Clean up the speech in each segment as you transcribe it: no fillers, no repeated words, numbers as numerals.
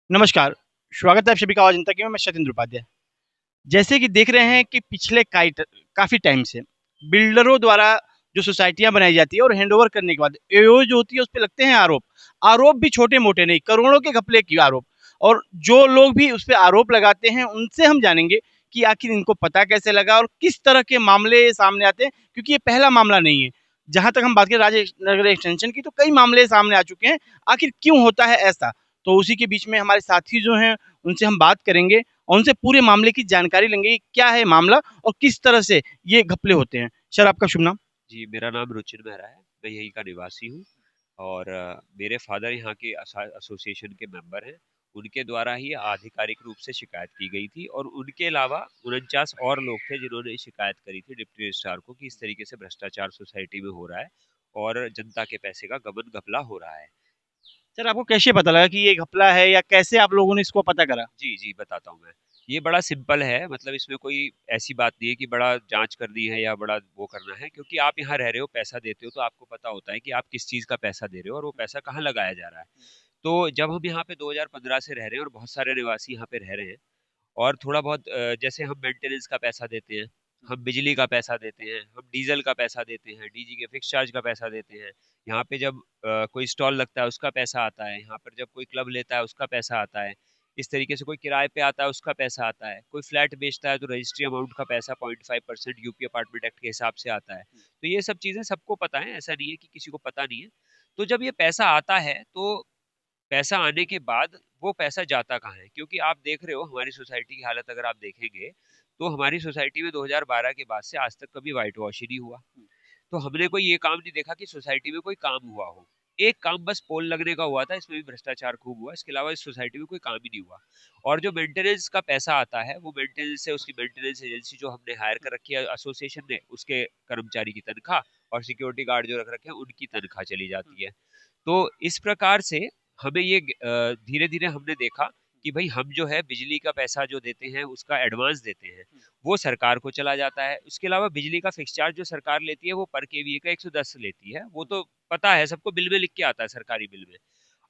नमस्कार, स्वागत है आप सभी का आवाज़ जनता की में, मैं सत्येंद्र उपाध्याय। जैसे कि देख रहे हैं कि पिछले काफ़ी टाइम से बिल्डरों द्वारा जो सोसाइटियाँ बनाई जाती है और हैंडओवर करने के बाद एओ जो होती है उस पे लगते हैं आरोप। आरोप भी छोटे-मोटे नहीं, करोड़ों के घपले के आरोप। और जो लोग भी उस पे आरोप लगाते हैं उनसे हम जानेंगे कि आखिर इनको पता कैसे लगा और किस तरह के मामले सामने आते हैं, क्योंकि ये पहला मामला नहीं है। जहाँ तक हम बात करें राजेश नगर एक्सटेंशन की, तो कई मामले सामने आ चुके हैं। आखिर क्यों होता है ऐसा? तो उसी के बीच में हमारे साथी जो हैं उनसे हम बात करेंगे और उनसे पूरे मामले की जानकारी लेंगे कि क्या है मामला और किस तरह से ये घपले होते हैं। सर, आपका शुभ नाम? जी, मेरा नाम रुचिर मेहरा है। मैं यहीं का निवासी हूँ और मेरे फ़ादर यहाँ के एसोसिएशन के मेंबर हैं। उनके द्वारा ही आधिकारिक रूप से शिकायत की गई थी और उनके अलावा 49 और लोग थे जिन्होंने शिकायत करी थी डिप्टी रजिस्ट्रार को कि इस तरीके से भ्रष्टाचार सोसाइटी में हो रहा है और जनता के पैसे का गबन घपला हो रहा है। सर, आपको कैसे पता लगा कि ये घपला है या कैसे आप लोगों ने इसको पता करा? जी, जी, बताता हूँ मैं। ये बड़ा सिंपल है, मतलब इसमें कोई ऐसी बात नहीं है कि बड़ा जाँच करनी है या बड़ा वो करना है, क्योंकि आप यहाँ रह रहे हो, पैसा देते हो, तो आपको पता होता है कि आप किस चीज़ का पैसा दे रहे हो और वो पैसा कहाँ लगाया जा रहा है। तो जब हम यहाँ पे 2015 से रह रहे हैं और बहुत सारे निवासी यहाँ पे रह रहे हैं और थोड़ा बहुत जैसे हम मेंटेनेंस का पैसा देते हैं, हम बिजली का पैसा देते हैं, हम डीज़ल का पैसा देते हैं, डीजी के फिक्स चार्ज का पैसा देते हैं। यहाँ पे जब कोई स्टॉल लगता है उसका पैसा आता है, यहाँ पर जब कोई क्लब लेता है उसका पैसा आता है। इस तरीके से कोई किराए पे आता है उसका पैसा आता है, कोई फ्लैट बेचता है तो रजिस्ट्री अमाउंट का पैसा 0.5% यूपी अपार्टमेंट एक्ट के हिसाब से आता है। तो ये सब चीज़ें सबको पता है, ऐसा नहीं है कि किसी को पता नहीं है। तो जब ये पैसा आता है तो पैसा आने के बाद वो पैसा जाता कहाँ है? क्योंकि आप देख रहे हो हमारी सोसाइटी की हालत अगर आप देखेंगे, तो हमारी सोसाइटी में 2012 के बाद से आज तक कभी व्हाइट वॉश ही नहीं हुआ। तो हमने कोई ये काम नहीं देखा कि सोसाइटी में कोई काम हुआ हो। एक काम बस पोल लगने का हुआ था, इसमें भी भ्रष्टाचार खूब हुआ, इसके अलावा इस सोसाइटी में कोई काम ही नहीं हुआ। और जो मेंटेनेंस का पैसा आता है, वो मेंटेनेंस से उसकी मेंटेनेंस एजेंसी जो हमने हायर कर रखी है एसोसिएशन ने, उसके कर्मचारी की तनख्वाह और सिक्योरिटी गार्ड जो रख रखे हैं, उनकी तनख्वाह चली जाती है। तो इस प्रकार से हमें ये धीरे-धीरे हमने देखा कि भई हम जो है बिजली का पैसा जो देते हैं उसका एडवांस देते हैं, वो सरकार को चला जाता है। उसके अलावा बिजली का फिक्स चार्ज जो सरकार लेती है वो पर केवीए का 110 लेती है, वो तो पता है सबको, बिल में लिख के आता है सरकारी बिल में।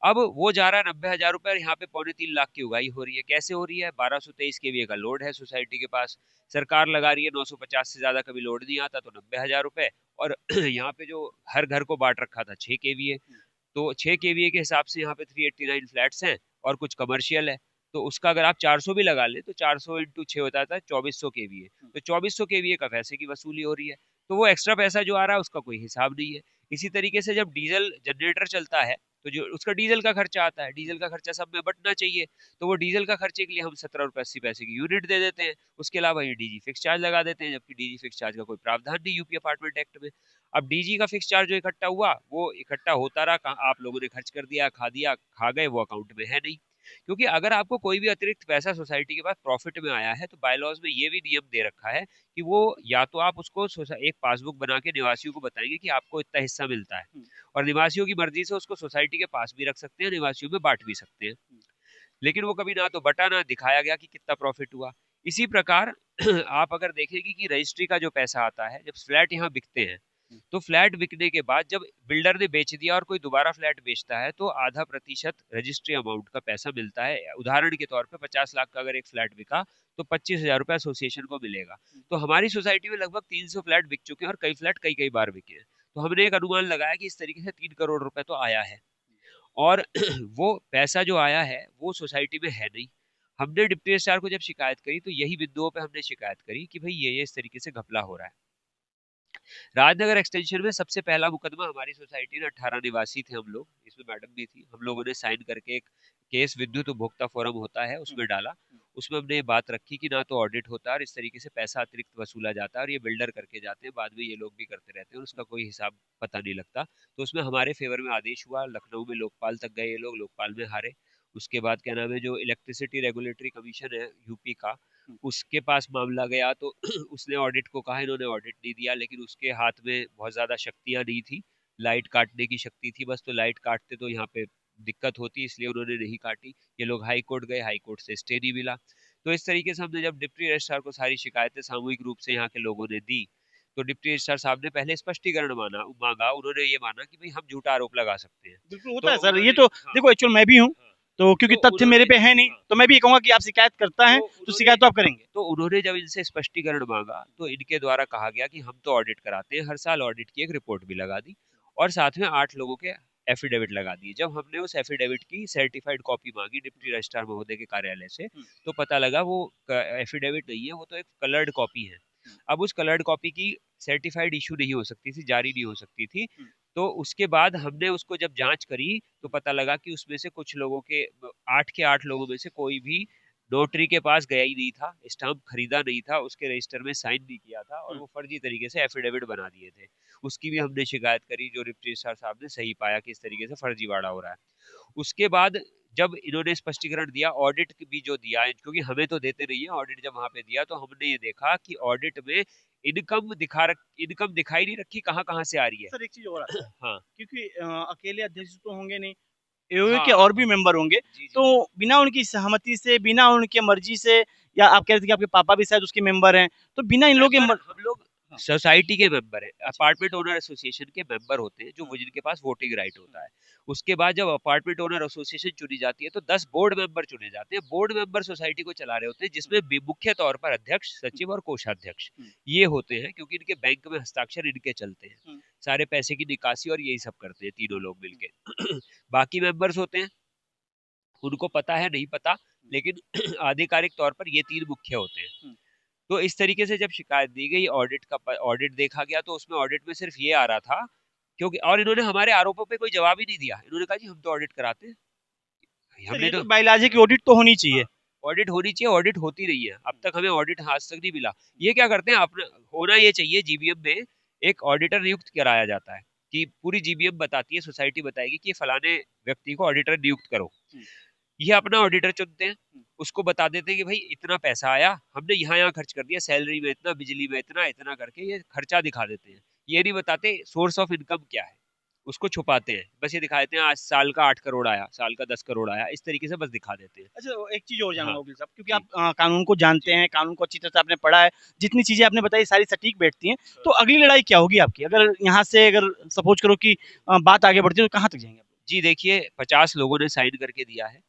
अब वो जा रहा है 90,000 रुपए और यहाँ पे पौने 3 लाख की उगाही हो रही है। कैसे हो रही है? 1223 केवीए का लोड है सोसाइटी के पास, सरकार लगा रही है 950 से ज़्यादा कभी लोड नहीं आता तो 90,000 रुपए और यहाँ पे जो हर घर को बाँट रखा था 6 केवीए, तो 6 केवीए के हिसाब से यहाँ पे 389 फ्लैट्स हैं और कुछ कमर्शियल है। तो उसका अगर आप 400 भी लगा लें तो 400 इंटू 6 होता था 2400 केवीए। तो 2400 केवीए का पैसे की वसूली हो रही है। तो वो एक्स्ट्रा पैसा जो आ रहा है उसका कोई हिसाब नहीं है। इसी तरीके से जब डीजल जनरेटर चलता है तो जो उसका डीजल का खर्चा आता है, डीजल का खर्चा सब में बँटना चाहिए। तो वो डीजल का खर्चे के लिए हम ₹17.80 की यूनिट दे देते हैं। उसके अलावा ये डीजी फिक्स चार्ज लगा देते हैं, जबकि डीजी फिक्स चार्ज का कोई प्रावधान नहीं यूपी अपार्टमेंट एक्ट में। अब डीजी का फिक्स चार्ज जो इकट्ठा हुआ, वो इकट्ठा होता रहा, कहाँ आप लोगों ने खर्च कर दिया, खा गए, वो अकाउंट में है नहीं। क्योंकि अगर आपको कोई भी अतिरिक्त पैसा सोसाइटी के पास प्रॉफिट में आया है, तो बाय-लॉज़ में ये भी नियम दे रखा है कि वो या तो आप उसको एक पासबुक बना के निवासियों को बताएँगे कि आपको इतना हिस्सा मिलता है और निवासियों की मर्ज़ी से उसको सोसाइटी के पास भी रख सकते हैं, निवासियों में बाँट भी सकते हैं। लेकिन वो कभी ना तो बटा ना दिखाया गया कि कितना प्रॉफिट हुआ। इसी प्रकार आप अगर देखेंगे कि रजिस्ट्री का जो पैसा आता है, जब फ्लैट यहाँ बिकते हैं, तो फ्लैट बिकने के बाद जब बिल्डर ने बेच दिया और कोई दोबारा फ्लैट बेचता है, तो आधा प्रतिशत रजिस्ट्री अमाउंट का पैसा मिलता है। उदाहरण के तौर पे 50 लाख का अगर एक फ्लैट बिका, तो 25,000 रुपए एसोसिएशन को मिलेगा। तो हमारी सोसाइटी में लगभग 300 फ्लैट बिक चुके हैं और कई फ्लैट कई-कई बार बिके हैं। तो हमने एक अनुमान लगाया कि इस तरीके से 3 करोड़ रुपए तो आया है। और वो पैसा जो आया है वो सोसाइटी में है नहीं। हमने डिप्टी रजिस्ट्रार को जब शिकायत करी तो यही बिंदुओं पे हमने शिकायत करी कि भाई ये इस तरीके से घपला हो रहा है। राजनगर एक्सटेंशन में सबसे पहला मुकदमा हमारी सोसाइटी में 18 निवासी थे हम लोग, इसमें मैडम भी थी। हम लोगों ने साइन करके एक केस विद्युत उपभोक्ता फोरम होता है उसमें डाला। उसमें हमने ये बात रखी कि ना तो ऑडिट होता है और इस तरीके से पैसा अतिरिक्त वसूला जाता है और ये बिल्डर करके जाते हैं, बाद में ये लोग भी करते रहते हैं और उसका कोई हिसाब पता नहीं लगता। तो उसमें हमारे फेवर में आदेश हुआ, लखनऊ में लोकपाल तक गए ये लोग, लोकपाल में हारे। उसके बाद क्या नाम है, जो इलेक्ट्रिसिटी रेगुलेटरी कमीशन है यूपी का, उसके पास मामला गया तो उसने ऑडिट को कहा, इन्होंने ऑडिट नहीं दिया, लेकिन उसके हाथ में बहुत ज़्यादा शक्तियाँ नहीं थी, लाइट काटने की शक्ति थी बस, तो लाइट काटते तो यहाँ पे दिक्कत होती, इसलिए उन्होंने नहीं काटी। ये लोग हाई कोर्ट गए, हाई कोर्ट से स्टे नहीं मिला। तो इस तरीके से हमने जब डिप्टी रजिस्ट्रार को सारी शिकायतें सामूहिक रूप से यहाँ के लोगों ने दी, तो डिप्टी रजिस्ट्रार साहब ने पहले स्पष्टीकरण मांगा, उन्होंने ये माना कि भाई हम झूठा आरोप लगा सकते हैं। बिल्कुल होता तो है सर, ये उन्होंने तो हाँ, देखो एक्चुअल मैं भी हूँ, हाँ, तो क्योंकि तो तथ्य मेरे पे है नहीं, हाँ, तो मैं भी ये कहूंगा कि आप शिकायत करता है तो शिकायत तो आप करेंगे। तो उन्होंने जब इनसे स्पष्टीकरण मांगा तो इनके द्वारा कहा गया कि हम तो ऑडिट कराते हैं, हर साल ऑडिट की एक रिपोर्ट भी लगा दी और साथ में 8 लोगों के एफिडेविट लगा दिए। जब हमने उस एफिडेविट की सर्टिफाइड कॉपी मांगी डिप्टी रजिस्ट्रार महोदय के कार्यालय से, तो पता लगा वो एफिडेविट नहीं है, वो तो एक कलर्ड कॉपी है। अब उस कलर्ड कॉपी की सर्टिफाइड इशू नहीं हो सकती थी, जारी नहीं हो सकती थी। तो उसके बाद हमने उसको जब जांच करी तो पता लगा कि उसमें से कुछ लोगों के 8 के 8 लोगों में से कोई भी नोटरी के पास गया ही नहीं था, स्टाम्प खरीदा नहीं था, उसके रजिस्टर में साइन नहीं किया था और वो फर्जी तरीके से एफिडेविट बना दिए थे। उसकी भी हमने शिकायत करी, जो डिप्टी रजिस्ट्रार साहब ने सही पाया कि इस तरीके से फर्जीवाड़ा हो रहा है। उसके बाद जब इन्होंने स्पष्टीकरण दिया, ऑडिट भी जो दिया है, क्योंकि हमें तो देते नहीं है, ऑडिट जब वहां पे दिया तो हमने ये देखा कि ऑडिट में इनकम दिखाई नहीं रखी कहाँ कहाँ से आ रही है। सर एक चीज और आता है, हाँ क्योंकि अकेले अध्यक्ष तो होंगे नहीं, एओए के हाँ और भी मेंबर होंगे, जी जी तो बिना उनकी सहमति से, बिना उनकी मर्जी से, या आप कह रहे थे कि आपके पापा भी शायद उसके मेंबर हैं, तो बिना इन लोगों के हम लोग हाँ, सोसाइटी के मेंबर है, अच्छा, अपार्टमेंट ओनर एसोसिएशन के मेंबर होते हैं, जो हाँ, वो जिनके पास वोटिंग राइट होता है। उसके बाद जब अपार्टमेंट ओनर एसोसिएशन चुनी जाती है तो 10 बोर्ड मेंबर चुने जाते हैं। बोर्ड मेंबर सोसाइटी को चला रहे होते हैं, जिसमें मुख्य तौर पर अध्यक्ष, सचिव और कोषाध्यक्ष ये होते हैं, क्योंकि इनके बैंक में हस्ताक्षर इनके चलते हैं, सारे पैसे की निकासी और यही सब करते हैं तीनों लोग मिलके। बाकी मेंबर्स होते हैं, उनको पता है नहीं पता, लेकिन आधिकारिक तौर पर ये 3 मुख्य होते हैं। तो इस तरीके से जब शिकायत दी गई, ऑडिट देखा गया, तो उसमें ऑडिट में सिर्फ ये आ रहा था, क्योंकि और इन्होंने हमारे आरोपों पे कोई जवाब ही नहीं दिया। इन्होंने कहा जी हम तो ऑडिट कराते हैं, सर हमने ये तो तो बायोलॉजी की ऑडिट तो होनी चाहिए। हाँ, ऑडिट होनी चाहिए, ऑडिट होती नहीं है, अब तक हमें ऑडिट आज तक नहीं मिला। ये क्या करते हैं, अपना होना ये चाहिए, जीबीएम में एक ऑडिटर नियुक्त कराया जाता है कि पूरी जीबीएम बताती है, सोसाइटी बताएगी कि फलाने व्यक्ति को ऑडिटर नियुक्त करो। ये अपना ऑडिटर चुनते हैं, उसको बता देते हैं कि भाई इतना पैसा आया, हमने यहाँ यहाँ खर्च कर दिया, सैलरी में इतना, बिजली में इतना, इतना करके ये खर्चा दिखा देते हैं। ये नहीं बताते सोर्स ऑफ इनकम क्या है, उसको छुपाते हैं, बस ये दिखा देते हैं आज साल का 8 करोड़ आया, साल का 10 करोड़ आया, इस तरीके से बस दिखा देते हैं। अच्छा, एक चीज और जानना हाँ वकील साहब, क्योंकि जी आप कानून को जानते जी हैं, कानून को अच्छी तरह से आपने पढ़ा है, जितनी चीजें आपने बताई सारी सटीक बैठती हैं, तो अगली लड़ाई क्या होगी आपकी, अगर यहाँ से अगर सपोज करो कि बात आगे बढ़ती है तो कहाँ तक जाएंगे आप? जी देखिए, 50 लोगों ने साइन करके दिया है,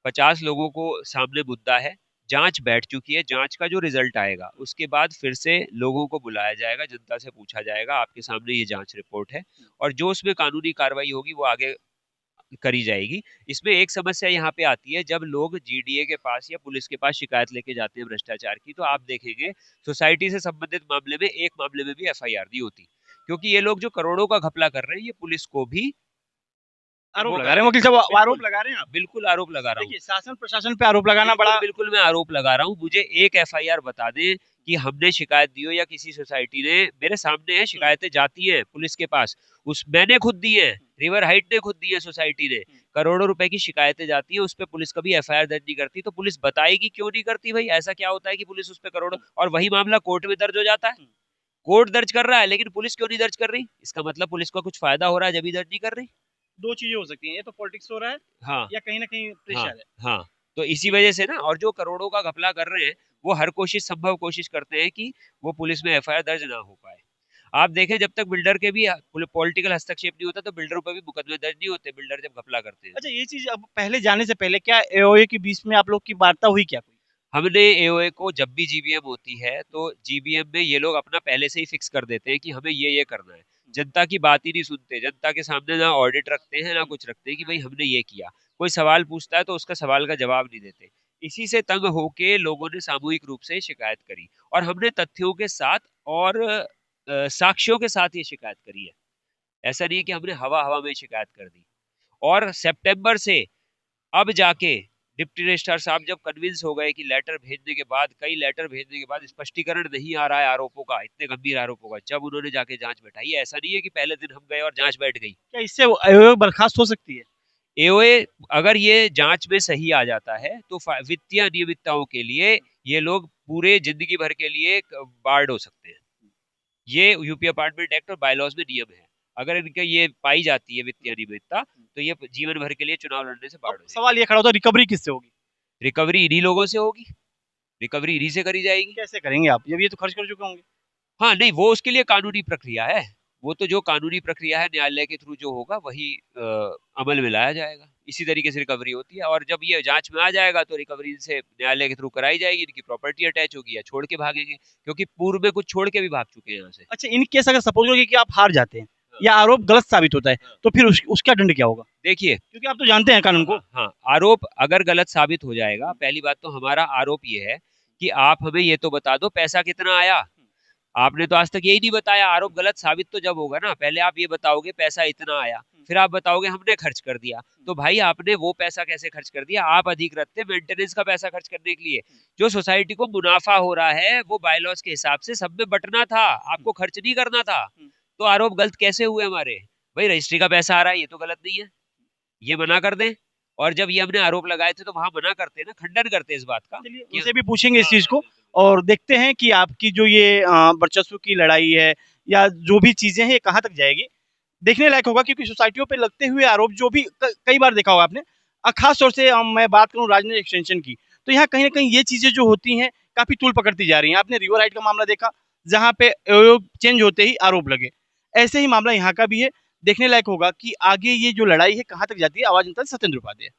50 लोगों को सामने मुद्दा है, जांच बैठ चुकी है, जांच का जो रिजल्ट आएगा उसके बाद फिर से लोगों को बुलाया जाएगा, जनता से पूछा जाएगा, आपके सामने ये जांच रिपोर्ट है, और जो उसमें कानूनी कार्रवाई होगी वो आगे करी जाएगी। इसमें एक समस्या यहाँ पे आती है, जब लोग जीडीए के पास या पुलिस के पास शिकायत लेके जाते हैं भ्रष्टाचार की, तो आप देखेंगे सोसाइटी से संबंधित मामले में एक मामले में भी एफआईआर नहीं होती, क्योंकि ये लोग जो करोड़ों का घपला कर रहे हैं, ये पुलिस को भी आरोप वो लगा रहे करते हैं हैं। वकील साहब, आरोप बिल्कुल लगा रहे हैं आप। बिल्कुल आरोप लगा रहा हूँ, देखिए, शासन प्रशासन पे आरोप लगाना बिल्कुल बड़ा बिल्कुल मैं आरोप लगा रहा हूँ। मुझे एक एफआईआर बता दे कि हमने शिकायत दी हो या किसी सोसाइटी ने, मेरे सामने है, शिकायतें जाती हैं पुलिस के पास, उस मैंने खुद दी है, रिवर हाइट ने खुद दी है, सोसाइटी ने, करोड़ों रुपए की शिकायतें जाती है, उस पे पुलिस कभी एफआईआर दर्ज नहीं करती। तो पुलिस बताएगी क्यों नहीं करती भाई, ऐसा क्या होता है कि पुलिस उस पे करोड़ों, और वही मामला कोर्ट में दर्ज हो जाता है, कोर्ट दर्ज कर रहा है लेकिन पुलिस क्यों नहीं दर्ज कर रही, इसका मतलब पुलिस को कुछ फायदा हो रहा है जब भी दर्ज नहीं कर रही। दो चीजें हो सकती हैं, ये तो पॉलिटिक्स हो रहा है हाँ या कहीं ना कहीं हाँ प्रेशर है। हाँ, तो इसी वजह से ना, और जो करोड़ों का घपला कर रहे हैं वो हर संभव कोशिश करते हैं कि वो पुलिस में एफआईआर दर्ज ना हो पाए। आप देखें, जब तक बिल्डर के भी पॉलिटिकल हस्तक्षेप नहीं होता तो बिल्डरों पर भी मुकदमे दर्ज नहीं होते, बिल्डर जब घपला करते हैं अच्छा, तो। ये चीज अब पहले जाने से पहले क्या एओए के बीच में आप लोग की वार्ता हुई क्या कोई? हमने एओए को, जब भी जीबीएम होती है तो जीबीएम में ये लोग अपना पहले से ही फिक्स कर देते हैं कि हमें ये करना है, जनता की बात ही नहीं सुनते, जनता के सामने ना ऑडिट रखते हैं ना कुछ रखते हैं कि भाई हमने ये किया, कोई सवाल पूछता है तो उसका सवाल का जवाब नहीं देते। इसी से तंग होके लोगों ने सामूहिक रूप से शिकायत करी, और हमने तथ्यों के साथ और साक्ष्यों के साथ ये शिकायत करी है, ऐसा नहीं है कि हमने हवा हवा में शिकायत कर दी। और सितंबर से अब जाके डिप्टी रजिस्ट्रार साहब जब कन्विंस हो गए कि लेटर भेजने के बाद, कई लेटर भेजने के बाद स्पष्टीकरण नहीं आ रहा है आरोपों का, इतने गंभीर आरोपों का, जब उन्होंने जाके जांच बैठाई है, ऐसा नहीं है कि पहले दिन हम गए और जांच बैठ गई। क्या इससे एओए बर्खास्त हो सकती है? एओए अगर ये जांच में सही आ जाता है तो वित्तीय अनियमितताओं के लिए ये लोग पूरे जिंदगी भर के लिए बार्ड हो सकते हैं। ये यूपी अपार्टमेंट एक्ट और बायलॉज में नियम है, अगर इनके ये पाई जाती है वित्तीय अनियमितता, तो ये जीवन भर के लिए चुनाव लड़ने से अब बाहर हो जाएंगे। सवाल ये खड़ा होता है, रिकवरी किससे होगी? रिकवरी इन्हीं लोगों से होगी, रिकवरी इन्हीं से करी जाएगी। कैसे करेंगे आप, जब ये तो खर्च कर चुके होंगे? हाँ नहीं, वो उसके लिए कानूनी प्रक्रिया है, वो तो जो कानूनी प्रक्रिया है न्यायालय के थ्रू जो होगा वही अमल में लाया जाएगा। इसी तरीके से रिकवरी होती है, और जब ये जांच में आ जाएगा तो रिकवरी से न्यायालय के थ्रू कराई जाएगी, इनकी प्रॉपर्टी अटैच होगी या छोड़ के भागेंगे, क्योंकि पूर्व में कुछ छोड़ के भी भाग चुके हैं यहाँ से। अच्छा, इन केस अगर सपोज करो कि आप हार जाते हैं हाँ, या आरोप गलत साबित होता है, हाँ। तो फिर उसका दंड क्या होगा? देखिए, क्योंकि आप तो जानते हैं कानून को। हाँ, हाँ, आरोप अगर गलत साबित हो जाएगा, पहली बात तो हमारा आरोप ये है कि आप हमें ये तो बता दो पैसा कितना आया। आपने तो आज तक यही नहीं बताया। आरोप गलत साबित तो जब होगा ना, पहले आप ये बताओगे पैसा इतना आया, फिर आप बताओगे हमने खर्च कर दिया। तो भाई आपने वो पैसा कैसे खर्च कर दिया? आप अधिकृत थे मेंटेनेंस का पैसा खर्च करने के लिए। जो सोसाइटी को मुनाफा हो रहा है वो बायलॉज के हिसाब से सब में बंटना था, आपको खर्च नहीं करना था। तो आरोप गलत कैसे हुए हमारे? भाई रजिस्ट्री का पैसा आ रहा है, ये तो गलत नहीं है, ये मना कर दें। और जब ये हमने आरोप लगाए थे तो वहां मना करते ना, खंडन करते इस बात का। चलिए, उनसे भी पूछेंगे इस हाँ, चीज़ को बिल्कुल, बिल्कुल। और देखते हैं कि आपकी जो ये वर्चस्व की लड़ाई है या जो भी चीज़ें हैं, ये कहाँ तक जाएगी। देखने लायक होगा क्योंकि सोसाइटियों पे लगते हुए आरोप जो भी कई बार देखा होगा आपने, खास तौर से मैं बात करूँ राजनैतिक एक्सटेंशन की, तो यहाँ कहीं न कहीं ये चीज़ें जो होती हैं, काफ़ी तूल पकड़ती जा रही हैं। आपने रिवर राइट का मामला देखा, जहाँ पे आयोग चेंज होते ही आरोप लगे। ऐसे ही मामला यहाँ का भी है। देखने लायक होगा कि आगे ये जो लड़ाई है, कहाँ तक जाती है। आवाज़ जनता से सत्येंद्र उपाध्याय।